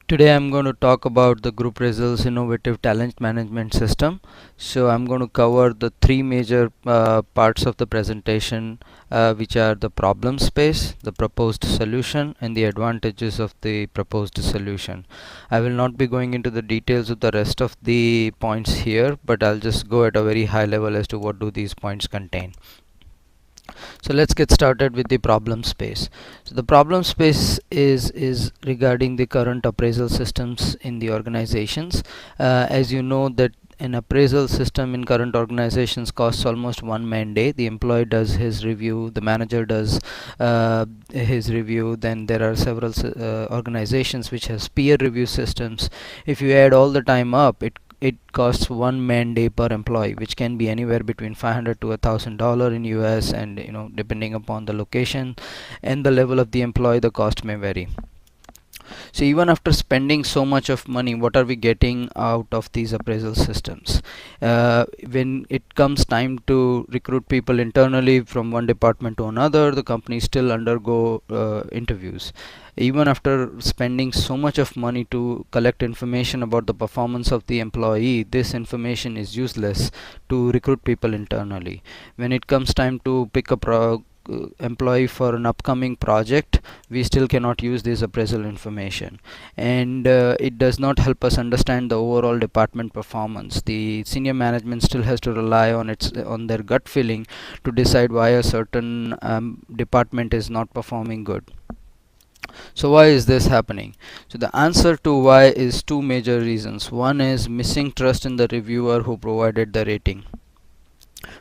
Today I'm going to talk about the Groupraisal's innovative talent management system. So I'm going to cover the three major parts of the presentation, which are the problem space, the proposed solution, and the advantages of the proposed solution. I will not be going into the details of the rest of the points here, but I'll just go at a very high level as to what do these points contain. So let's get started with the problem space. So the problem space is regarding the current appraisal systems in the organizations. As you know that an appraisal system in current organizations costs almost one man day. The employee does his review, the manager does his review, then there are several organizations which has peer review systems. If you add all the time up, it costs one man day per employee, which can be anywhere between 500 to $1,000 in US, and depending upon the location and the level of the employee, the cost may vary. So even after spending so much of money, what are we getting out of these appraisal systems? When it comes time to recruit people internally from one department to another, the companies still undergo interviews. Even after spending so much of money to collect information about the performance of the employee, this information is useless to recruit people internally. When it comes time to pick a employee for an upcoming project, we still cannot use this appraisal information, and it does not help us understand the overall department performance. The senior management still has to rely on their gut feeling to decide why a certain department is not performing good. So why is this happening? So the answer to why is two major reasons. One is missing trust in the reviewer who provided the rating.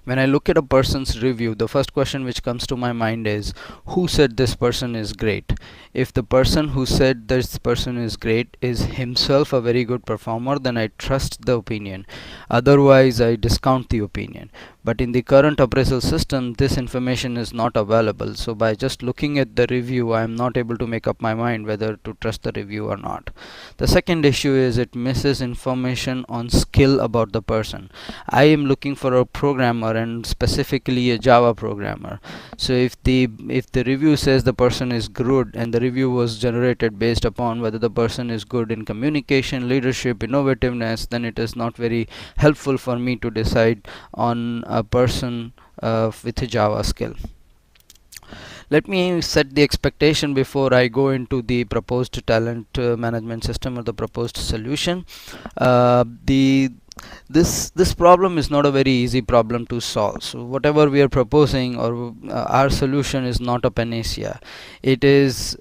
When I look at a person's review, the first question which comes to my mind is, who said this person is great? If the person who said this person is great is himself a very good performer, then I trust the opinion. Otherwise, I discount the opinion. But in the current appraisal system, this information is not available. So by just looking at the review, I am not able to make up my mind whether to trust the review or not. The second issue is it misses information on skill about the person. I am looking for a programmer, and specifically a Java programmer. So if the review says the person is good, and the review was generated based upon whether the person is good in communication, leadership, innovativeness, then it is not very helpful for me to decide on a person with a Java skill. Let me set the expectation before I go into the proposed talent management system or the proposed solution. This problem is not a very easy problem to solve. So whatever we are proposing, or our solution, is not a panacea. It is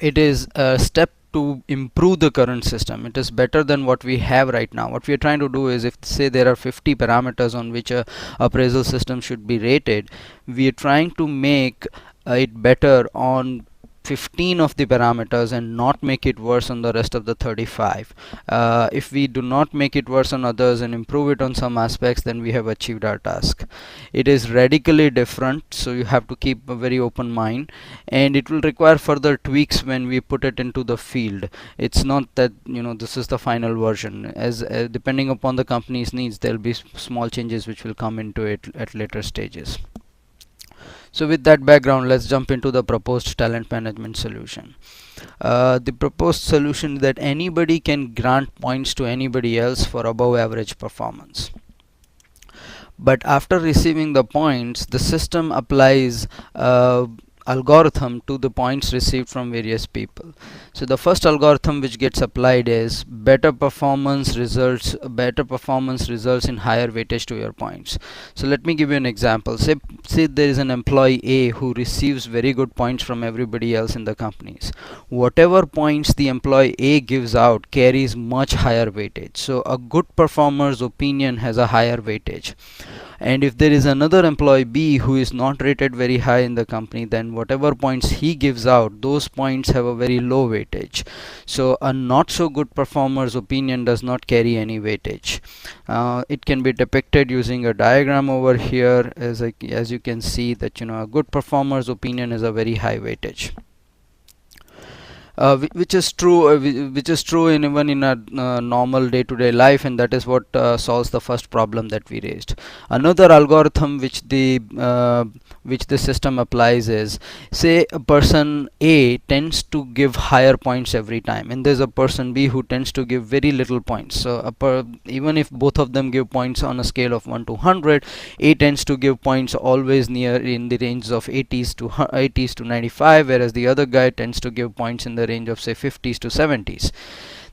a step to improve the current system. It is better than what we have right now. What we are trying to do is, if say there are 50 parameters on which a appraisal system should be rated, we are trying to make it better on 15 of the parameters and not make it worse on the rest of the 35. If we do not make it worse on others and improve it on some aspects, then we have achieved our task. It is radically different, so you have to keep a very open mind, and it will require further tweaks when we put it into the field. It's not that this is the final version. As depending upon the company's needs, there will be small changes which will come into it at later stages. So with that background, let's jump into the proposed talent management solution. The proposed solution is that anybody can grant points to anybody else for above average performance. But after receiving the points, the system applies algorithm to the points received from various people. So the first algorithm which gets applied is better performance results in higher weightage to your points. So let me give you an example. Say there is an employee A who receives very good points from everybody else in the companies. Whatever points the employee A gives out carries much higher weightage. So a good performer's opinion has a higher weightage. And if there is another employee B who is not rated very high in the company, then whatever points he gives out, those points have a very low weightage. So a not so good performer's opinion does not carry any weightage. It can be depicted using a diagram over here. As you can see that a good performer's opinion is a very high weightage. which is true, which is true in even in a normal day-to-day life, and that is what solves the first problem that we raised. Another algorithm which the system applies is, say a person A tends to give higher points every time, and there's a person B who tends to give very little points. So even if both of them give points on a scale of 1 to 100, A tends to give points always near in the range of 80s to 95, whereas the other guy tends to give points in the range of say 50s to 70s.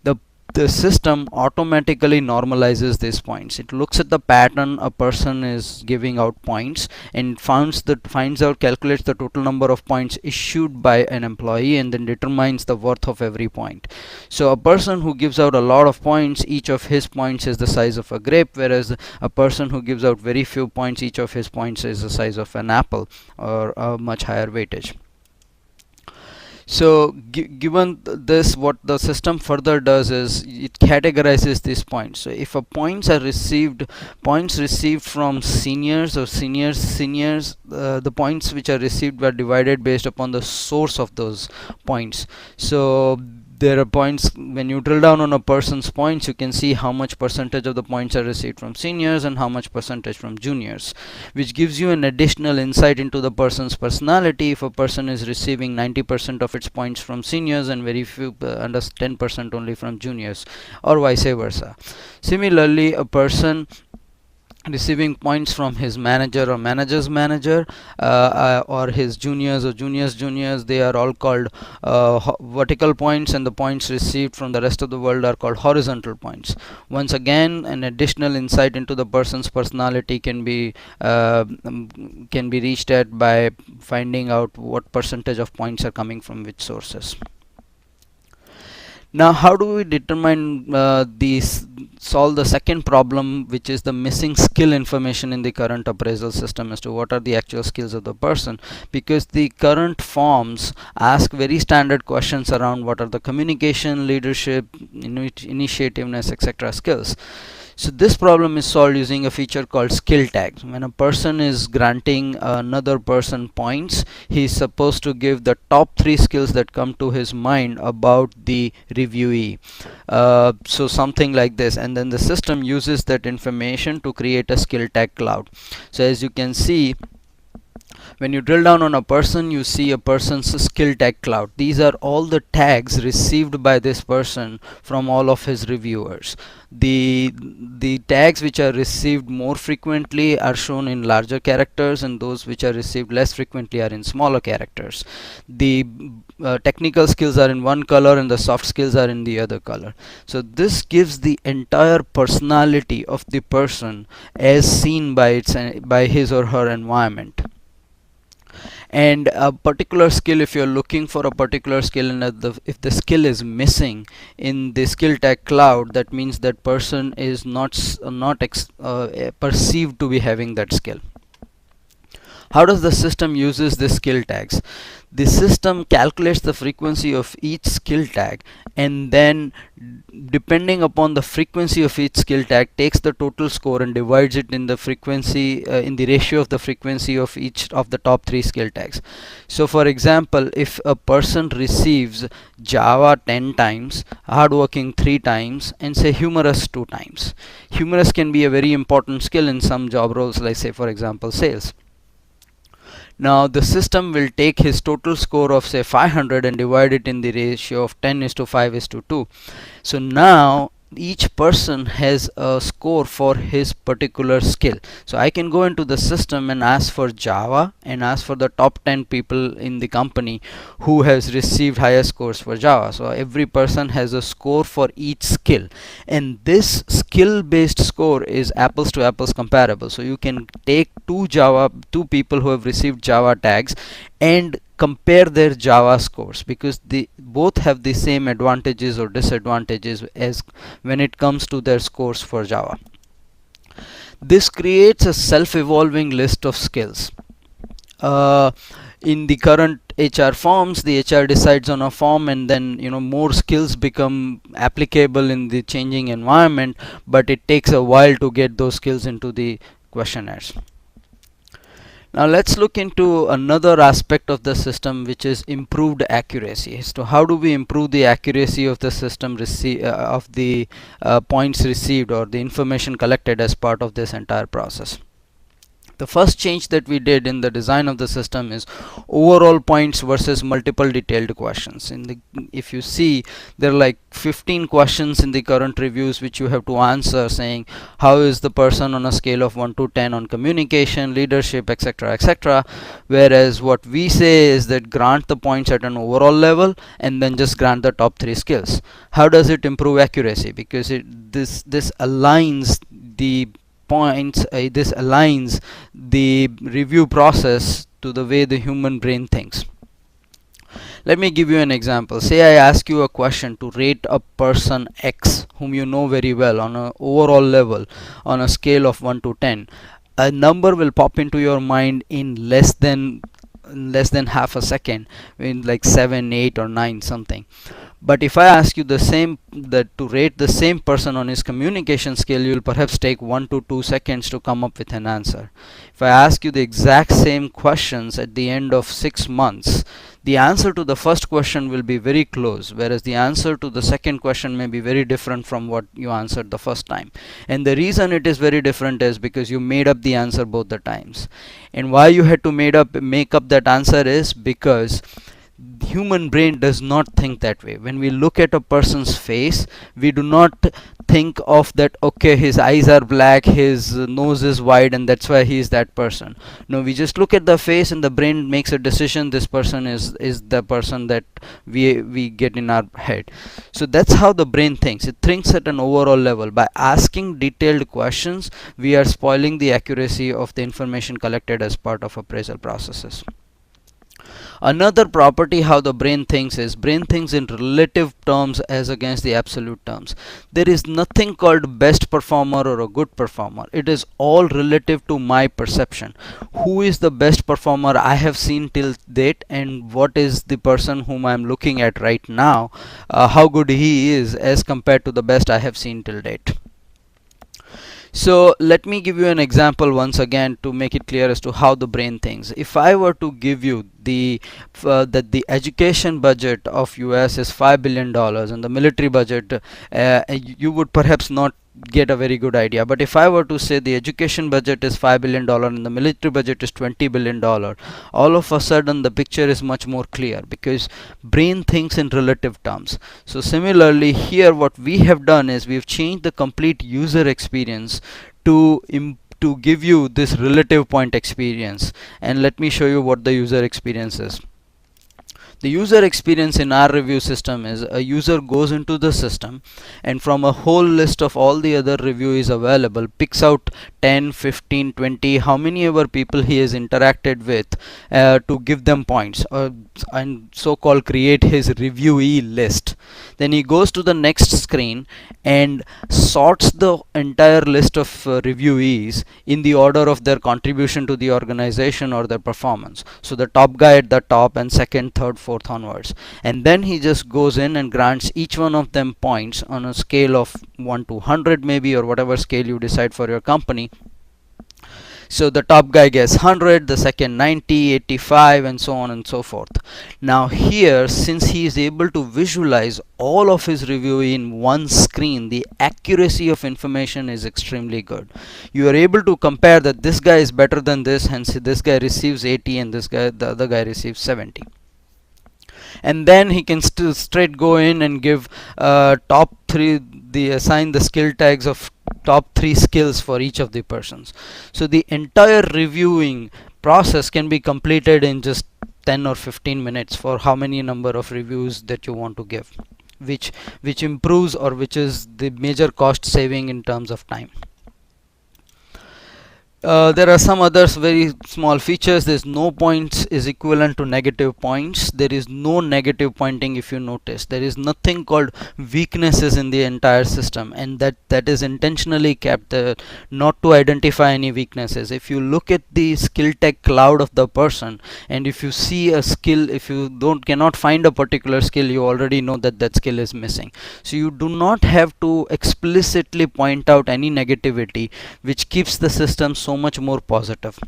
the the system automatically normalizes these points. It looks at the pattern a person is giving out points and calculates the total number of points issued by an employee, and then determines the worth of every point. So a person who gives out a lot of points, each of his points is the size of a grape, whereas a person who gives out very few points, each of his points is the size of an apple, or a much higher weightage. So given this, what the system further does is it categorizes these points. So if a points received from seniors, the points which are received were divided based upon the source of those points. So there are points, when you drill down on a person's points, you can see how much percentage of the points are received from seniors and how much percentage from juniors, which gives you an additional insight into the person's personality. If a person is receiving 90% of its points from seniors and very few, under 10% only from juniors, or vice versa. Similarly, a person receiving points from his manager or manager's manager, or his juniors or juniors, they are all called vertical points, and the points received from the rest of the world are called horizontal points. Once again, an additional insight into the person's personality can be reached at by finding out what percentage of points are coming from which sources. Now, how do we determine solve the second problem, which is the missing skill information in the current appraisal system as to what are the actual skills of the person? Because the current forms ask very standard questions around what are the communication, leadership, initiativeness, etc. skills. So this problem is solved using a feature called skill tags. When a person is granting another person points, he is supposed to give the top 3 skills that come to his mind about the reviewee. So something like this, and then the system uses that information to create a skill tag cloud. So as you can see, when you drill down on a person, you see a person's skill tag cloud. These are all the tags received by this person from all of his reviewers. The tags which are received more frequently are shown in larger characters, and those which are received less frequently are in smaller characters. The technical skills are in one color and the soft skills are in the other color. So this gives the entire personality of the person as seen by his or her environment. And a particular skill, if you're looking for a particular skill, and if the skill is missing in the skill tag cloud, that means that person is not perceived to be having that skill. How does the system uses the skill tags? The system calculates the frequency of each skill tag, and then depending upon the frequency of each skill tag, takes the total score and divides it in the frequency, in the ratio of the frequency of each of the top 3 skill tags. So for example, if a person receives Java 10 times, hardworking 3 times, and say humorous 2 times. Humorous can be a very important skill in some job roles, like say for example sales. Now the system will take his total score of say 500 and divide it in the ratio of 10:5:2. So now each person has a score for his particular skill. So I can go into the system and ask for Java and ask for the top 10 people in the company who has received higher scores for Java. So every person has a score for each skill, and this skill based score is apples to apples comparable. So you can take two people who have received Java tags and compare their Java scores, because they both have the same advantages or disadvantages as when it comes to their scores for Java. This creates a self-evolving list of skills. In the current HR forms, the HR decides on a form, and then more skills become applicable in the changing environment, but it takes a while to get those skills into the questionnaires. Now let's look into another aspect of the system, which is improved accuracy. So how do we improve the accuracy of the system of the points received or the information collected as part of this entire process? The first change that we did in the design of the system is overall points versus multiple detailed questions. If you see, there are like 15 questions in the current reviews which you have to answer, saying how is the person on a scale of 1 to 10 on communication, leadership, etc., etc. Whereas what we say is that grant the points at an overall level and then just grant the top 3 skills. How does it improve accuracy? Because this aligns the points, this aligns the review process to the way the human brain thinks. Let me give you an example. Say I ask you a question to rate a person X whom you know very well on an overall level on a scale of 1 to 10. A number will pop into your mind in less than half a second, in like 7, 8 or 9 something. But if I ask you the same, that to rate the same person on his communication scale, you will perhaps take 1 to 2 seconds to come up with an answer. If I ask you the exact same questions at the end of 6 months, the answer to the first question will be very close, whereas the answer to the second question may be very different from what you answered the first time. And the reason it is very different is because you made up the answer both the times. And why you had to make up that answer is because human brain does not think that way. When we look at a person's face, we do not think of that, okay, his eyes are black, his nose is wide, and that's why he is that person. No, we just look at the face and the brain makes a decision, this person is the person that we get in our head. So that's how the brain thinks. It thinks at an overall level. By asking detailed questions, we are spoiling the accuracy of the information collected as part of appraisal processes. Another property how the brain thinks is brain thinks in relative terms as against the absolute terms. There is nothing called best performer or a good performer. It is all relative to my perception. Who is the best performer I have seen till date, and what is the person whom I am looking at right now, how good he is as compared to the best I have seen till date. So let me give you an example once again to make it clear as to how the brain thinks. If I were to give you that the education budget of US is $5 billion and the military budget, you would perhaps not get a very good idea. But if I were to say the education budget is $5 billion and the military budget is $20 billion, all of a sudden the picture is much more clear because brain thinks in relative terms. So similarly here what we have done is we've changed the complete user experience to give you this relative point experience. And let me show you what the user experience is. The user experience in our review system is a user goes into the system and from a whole list of all the other reviews available picks out 10, 15, 20, how many ever people he has interacted with, to give them points, and so-called create his reviewee list. Then he goes to the next screen and sorts the entire list of reviewees in the order of their contribution to the organization or their performance. So the top guy at the top and second, third, fourth onwards. And then he just goes in and grants each one of them points on a scale of 1 to 100 maybe, or whatever scale you decide for your company. So the top guy gets 100, the second 90, 85, and so on and so forth. Now here, since he is able to visualize all of his review in one screen, the accuracy of information is extremely good. You are able to compare that this guy is better than this, hence this guy receives 80 and the other guy receives 70. And then he can still straight go in and give top 3, assign the skill tags of top 3 skills for each of the persons. So the entire reviewing process can be completed in just 10 or 15 minutes for how many number of reviews that you want to give, which improves, or which is the major cost saving in terms of time. There are some others very small features. There's no points is equivalent to negative points. There is no negative pointing. If you notice, there is nothing called weaknesses in the entire system, and that is intentionally kept not to identify any weaknesses. If you look at the skill tag cloud of the person, and if you see a skill, if you cannot find a particular skill, you already know that skill is missing. So you do not have to explicitly point out any negativity, which keeps the system so much more positive.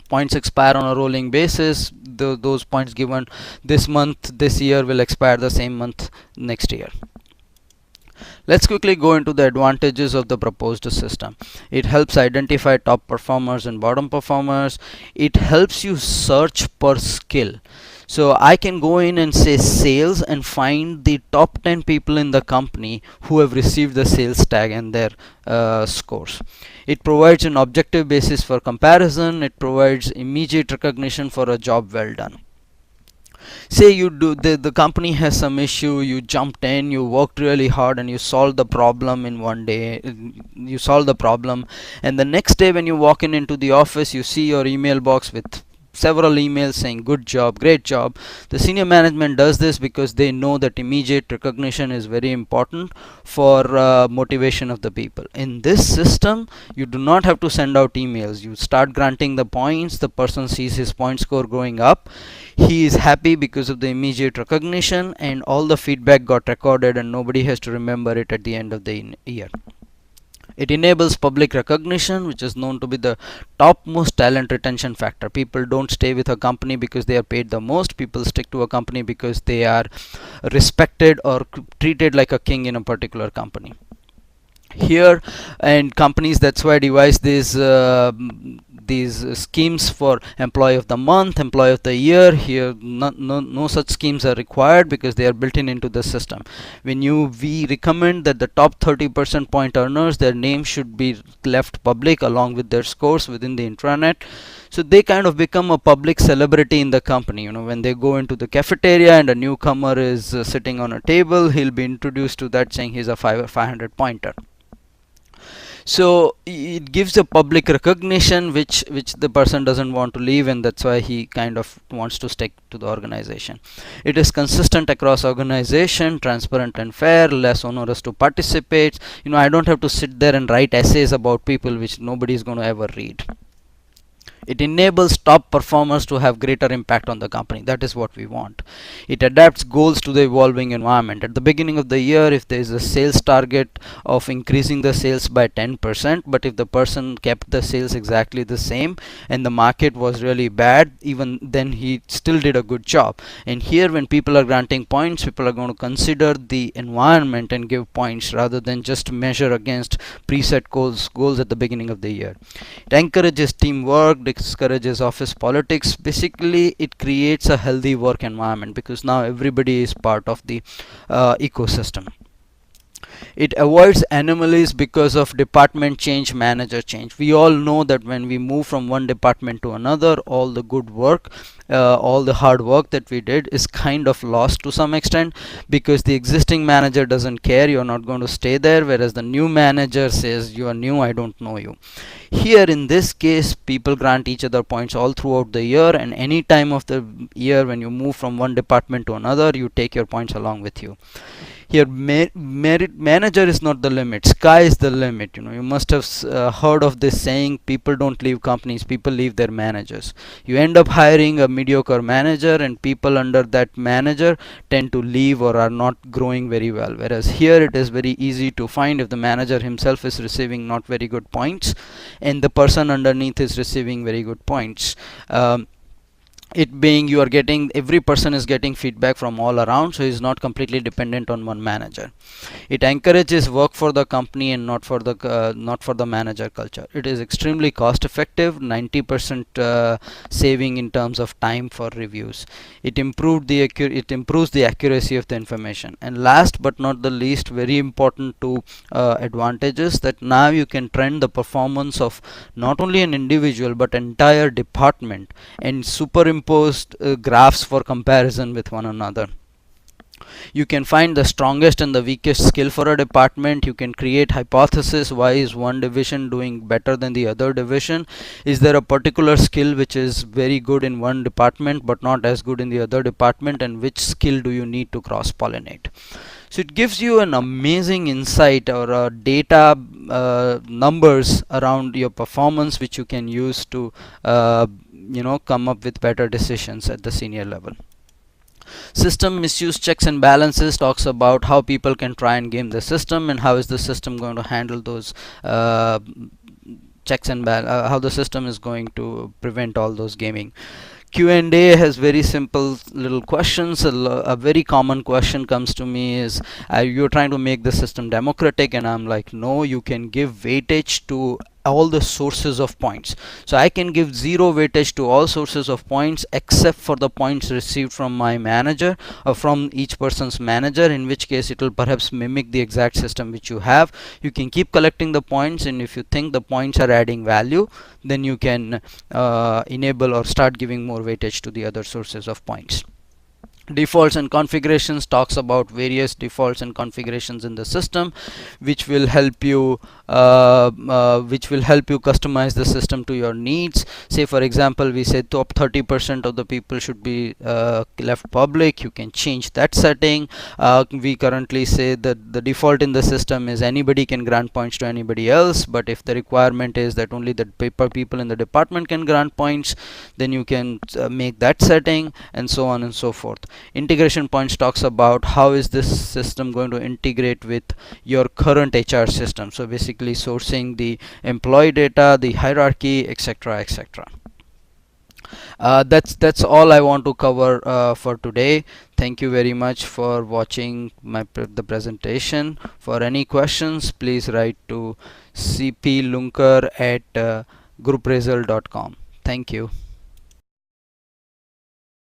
points expire on a rolling basis. Those points given this month, this year, will expire the same month next year. Let's quickly go into the advantages of the proposed system. It helps identify top performers and bottom performers. It helps you search per skill. So I can go in and say sales and find the top 10 people in the company who have received the sales tag and their scores. It provides an objective basis for comparison. It provides immediate recognition for a job well done. Say you do the company has some issue, you jumped in, you worked really hard, and you solved the problem in one day. You solve the problem, and the next day when you walk in into the office, you see your email box with several emails saying good job, great job. The senior management does this because they know that immediate recognition is very important for motivation of the people. In this system, you do not have to send out emails. You start granting the points, the person sees his point score going up, he is happy because of the immediate recognition, and all the feedback got recorded and nobody has to remember it at the end of the year. It enables public recognition, which is known to be the topmost talent retention factor. People don't stay with a company because they are paid the most. People stick to a company because they are respected or treated like a king in a particular company. Here, and companies, that's why devise these schemes for employee of the month, employee of the year. Here no such schemes are required because they are built into the system. We recommend that the top 30% point earners, their names should be left public along with their scores within the intranet, so they kind of become a public celebrity in the company. When they go into the cafeteria and a newcomer is sitting on a table, he'll be introduced to that saying he's a 500 pointer. So it gives a public recognition which the person doesn't want to leave, and that's why he kind of wants to stick to the organization. It is consistent across organization, transparent and fair, less onerous to participate. I don't have to sit there and write essays about people which nobody is going to ever read. It enables top performers to have greater impact on the company. That is what we want. It adapts goals to the evolving environment. At the beginning of the year, if there is a sales target of increasing the sales by 10%, but if the person kept the sales exactly the same and the market was really bad, even then he still did a good job. And here, when people are granting points, people are going to consider the environment and give points rather than just measure against preset goals at the beginning of the year. It encourages teamwork, discourages office politics. Basically, it creates a healthy work environment because now everybody is part of the ecosystem. It avoids anomalies because of department change, manager change. We all know that when we move from one department to another, all the good work, all the hard work that we did is kind of lost to some extent because the existing manager doesn't care, you're not going to stay there, whereas the new manager says, you are new, I don't know you. Here in this case, people grant each other points all throughout the year, and any time of the year when you move from one department to another, you take your points along with you. Here, merit manager is not the limit, sky is the limit. You must have heard of this saying, people don't leave companies, people leave their managers. You end up hiring a mediocre manager, and people under that manager tend to leave or are not growing very well, whereas here it is very easy to find if the manager himself is receiving not very good points and the person underneath is receiving very good points. It being you are getting, every person is getting feedback from all around, so is not completely dependent on one manager. It encourages work for the company and not for the manager culture. It is extremely cost effective, 90% saving in terms of time for reviews. It improves the accuracy of the information. And last but not the least, very important to advantages, that now you can trend the performance of not only an individual but entire department and superimposed graphs for comparison with one another. You can find the strongest and the weakest skill for a department. You can create hypothesis, why is one division doing better than the other division? Is there a particular skill which is very good in one department but not as good in the other department, and which skill do you need to cross pollinate? So it gives you an amazing insight or data numbers around your performance, which you can use to come up with better decisions at the senior level. System misuse checks and balances talks about how people can try and game the system and how is the system going to handle those checks and how the system is going to prevent all those gaming. Q&A has very simple little questions. A very common question comes to me is, you're trying to make the system democratic, and I'm like, no, you can give weightage to all the sources of points. So I can give zero weightage to all sources of points except for the points received from my manager or from each person's manager, in which case it will perhaps mimic the exact system which you have. You can keep collecting the points, and if you think the points are adding value, then you can enable or start giving more weightage to the other sources of points. Defaults and configurations talks about various defaults and configurations in the system, which will help you customize the system to your needs. Say for example, we say top 30% of the people should be left public. You can change that setting. We currently say that the default in the system is anybody can grant points to anybody else, but if the requirement is that only the people in the department can grant points, then you can make that setting, and so on and so forth. Integration points talks about how is this system going to integrate with your current HR system. So basically sourcing the employee data, the hierarchy, etc., etc. That's all I want to cover for today. Thank you very much for watching the presentation. For any questions, please write to cplunker@groupraisal.com. Thank you.